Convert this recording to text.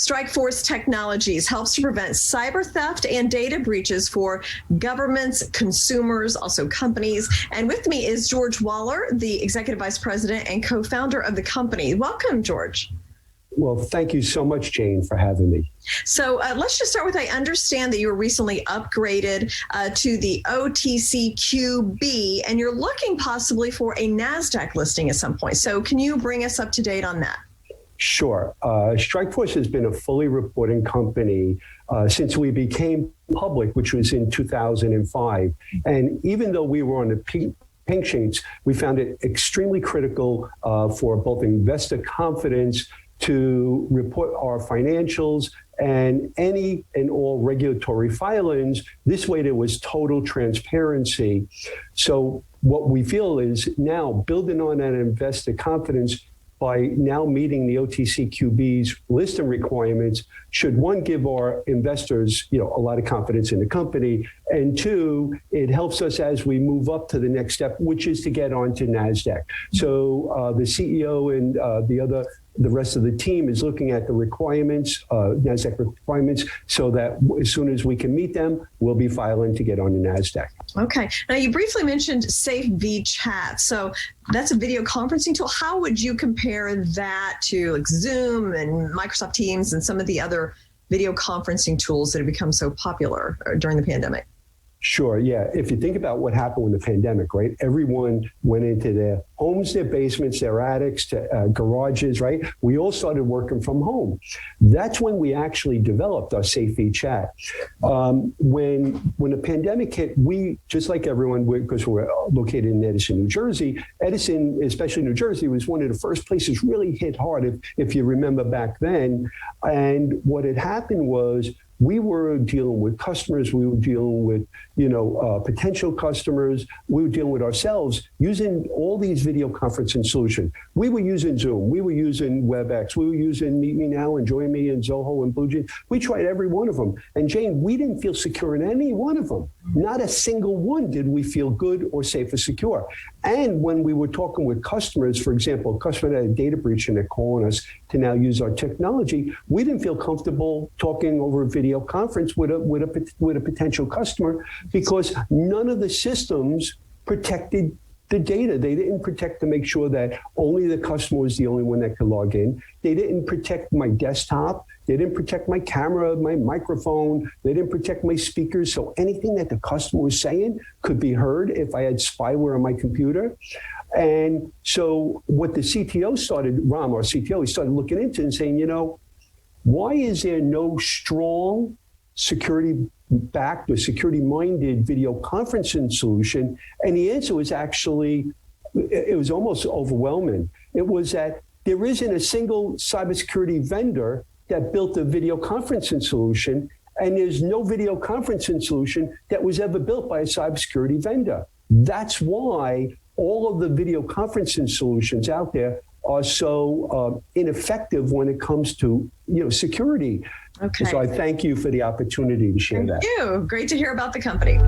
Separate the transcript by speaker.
Speaker 1: StrikeForce Technologies helps to prevent cyber theft and data breaches for governments, consumers, also companies. And with me is George Waller, the Executive Vice President and co-founder of the company. Welcome, George.
Speaker 2: Well, thank you so much, Jane, for having me.
Speaker 1: So let's just start with, I understand that you were recently upgraded to the OTCQB, and you're looking possibly for a NASDAQ listing at some point. So can you bring us up to date on that?
Speaker 2: Sure. StrikeForce has been a fully reporting company since we became public, which was in 2005. And even though we were on the pink sheets, we found it extremely critical for both investor confidence to report our financials and any and all regulatory filings. This way there was total transparency. So what we feel is now building on that investor confidence by now meeting the OTCQB's listing requirements should, one, give our investors, a lot of confidence in the company, and two, it helps us as we move up to the next step, which is to get onto NASDAQ. So the CEO and the rest of the team is looking at the requirements, NASDAQ requirements, so that as soon as we can meet them, we'll be filing to get on the NASDAQ.
Speaker 1: Okay. Now, you briefly mentioned SafeVchat. So that's a video conferencing tool. How would you compare that to like Zoom and Microsoft Teams and some of the other video conferencing tools that have become so popular during the pandemic?
Speaker 2: Sure, yeah. If you think about what happened with the pandemic, right? Everyone went into their homes, their basements, their attics, garages, right? We all started working from home. That's when we actually developed our SafeVchat. When the pandemic hit, we, just like everyone, because we're located in Edison, New Jersey, Edison, especially New Jersey, was one of the first places really hit hard, if you remember back then. And what had happened was, we were dealing with customers, we were dealing with, potential customers, we were dealing with ourselves using all these video conferencing solutions. We were using Zoom, we were using WebEx, we were using Meet Me Now and Join Me and Zoho and BlueJeans. We tried every one of them. And Jane, we didn't feel secure in any one of them. Not a single one did we feel good or safe or secure. And when we were talking with customers, for example, a customer had a data breach and they're calling us to now use our technology, we didn't feel comfortable talking over a video conference with a potential customer because none of the systems protected the data. They didn't protect to make sure that only the customer was the only one that could log in. They didn't protect my desktop. They didn't protect my camera, my microphone. They didn't protect my speakers. So anything that the customer was saying could be heard if I had spyware on my computer. And so what the CTO started, Ram, our CTO, he started looking into and saying, why is there no strong security-backed or security-minded video conferencing solution? And the answer was actually, it was almost overwhelming. It was that there isn't a single cybersecurity vendor that built a video conferencing solution, and there's no video conferencing solution that was ever built by a cybersecurity vendor. That's why all of the video conferencing solutions out there are so ineffective when it comes to security.
Speaker 1: Okay.
Speaker 2: So I thank you for the opportunity to share that.
Speaker 1: Thank you. Great to hear about the company.